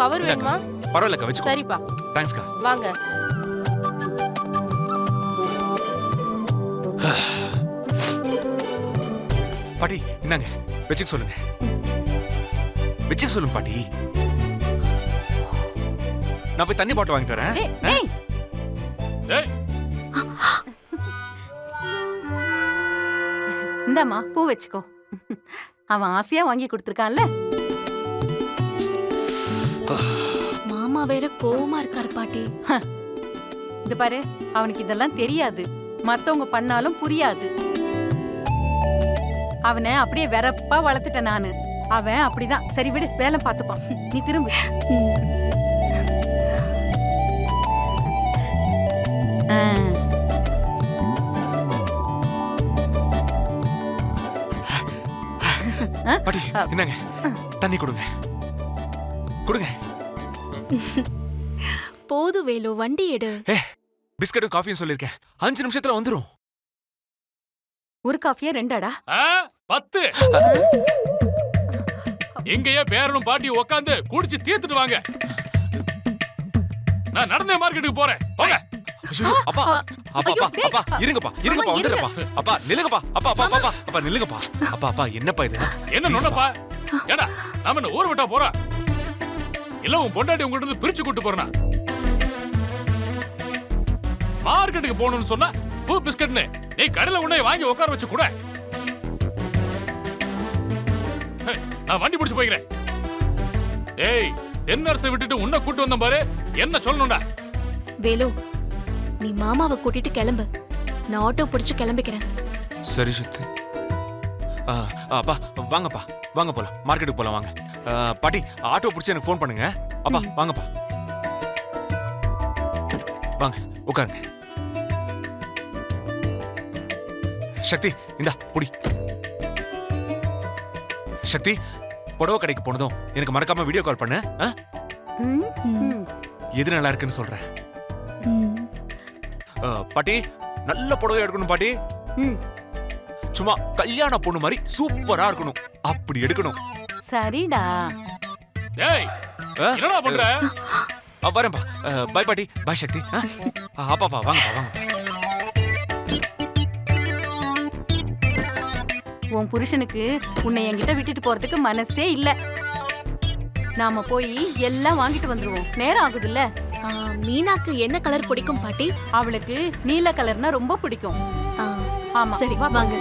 Cover வேணுமா? பரவாயில்லக்கா வச்சுக்கோ. சரிப்பா. தேங்க்ஸ்க்கா. வாங்க. பாட்டி இந்தாங்க வச்சுக்க சொல்லுங்க. வச்சுக்க சொல்லுங்க பாட்டி. நான் போய் தண்ணி பாட்டில் வாங்கிட்டு வரேன். டேய் டேய் இந்தாம்மா பூ வச்சுக்கோ. அவன் ஆசையா வாங்கி கொடுத்துருக்கான்ல. மாமா வேற கோவமா இருக்காரு பாட்டி. இது பாரு, அவனுக்கு இதெல்லாம் தெரியாது. மத்தவங்க பண்ணாலும் புரியாது. அவனை அப்படியே வெறப்பா வளர்த்துட்டேன் நானு. அவன் அப்படிதான். சரி விடு, வேலை பார்த்துப்பான். நீ திரும்ப. பாட்டி இந்தாங்க தண்ணி கொடுங்க. கொடுங்க. போது வேலு, வண்டி எடு. பிஸ்கட்டும் காஃபியும் சொல்லிருக்கேன். 5 நிமிஷத்துல வந்துரும். ஒரு காஃபியா 2 10. எங்கேயே பேரனும் பாட்டி உட்காந்து குடிச்சு தீர்த்துட்டு வாங்க. நான் நடந்தே மார்க்கெட்டுக்கு போறேன். போங்க. அப்பா அப்பா அப்பா அப்பா இருங்கப்பா இருங்கப்பா வந்துடுறப்பா. அப்பா நில்லுங்கப்பா. அப்பா அப்பா அப்பா அப்பா நில்லுங்கப்பா. அப்பா அப்பா என்னப்பா இது? என்ன நொண்டப்பா? ஏடா நாம என்ன ஊர் விட்டா போறோம்? இல்ல உன் பொண்டாட்டி உங்ககிட்ட இருந்து பிரிச்சு கூட்டு போறனா? மார்க்கெட்டுக்கு போகணும்னு சொன்னா பூ பிஸ்கட்னு நீ கடையில உன்னை வாங்கி உட்கார வச்சு கூட. நான் வண்டி பிடிச்சு போய்க்கிறேன். ஏய் தென்னரசை விட்டுட்டு உன்னை கூட்டு வந்த பாரு. என்ன சொல்லணும்டா? வேலு, நீ மாமாவை கூட்டிட்டு கிளம்பு. நான் ஆட்டோ பிடிச்சு கிளம்பிக்கிறேன். சரி சக்தி. அப்பா வாங்கப்பா வாங்க போலாம். மார்க்கெட்டுக்கு போலாம் வாங்க. பாட்டி ஆட்டோ பிடிச்சி எனக்கு ஃபோன் பண்ணுங்க. அப்பா வாங்கப்பா வாங்க உட்காருங்க. சக்தி இந்தா புடி. சக்தி புடவை கடைக்கு போனதும் எனக்கு மறக்காம வீடியோ கால் பண்ணு. எது நல்லா இருக்குன்னு சொல்றேன். பாட்டி நல்ல புடவை எடுக்கணும் பாட்டி. சும்மா கல்யாண பொண்ணு மாதிரி சூப்பரா இருக்கணும். அப்படி எடுக்கணும். சரிடா. ஏய் என்னடா பண்ற? வரேன்பா. பை பாட்டி. பை சக்தி. அப்பாப்பா வாங்கப்பா வாங்க. உன் புருஷனுக்கு உன்னை என்கிட்ட விட்டுட்டு போறதுக்கு மனசே இல்ல. நாம போய் எல்லாம் வாங்கிட்டு வந்துருவோம். நேரம் ஆகுதுல்ல. மீனாக்கு என்ன கலர் பிடிக்கும் பாட்டி? அவளுக்கு நீல கலர்னா ரொம்ப பிடிக்கும். ஆமா, சரி வாங்க.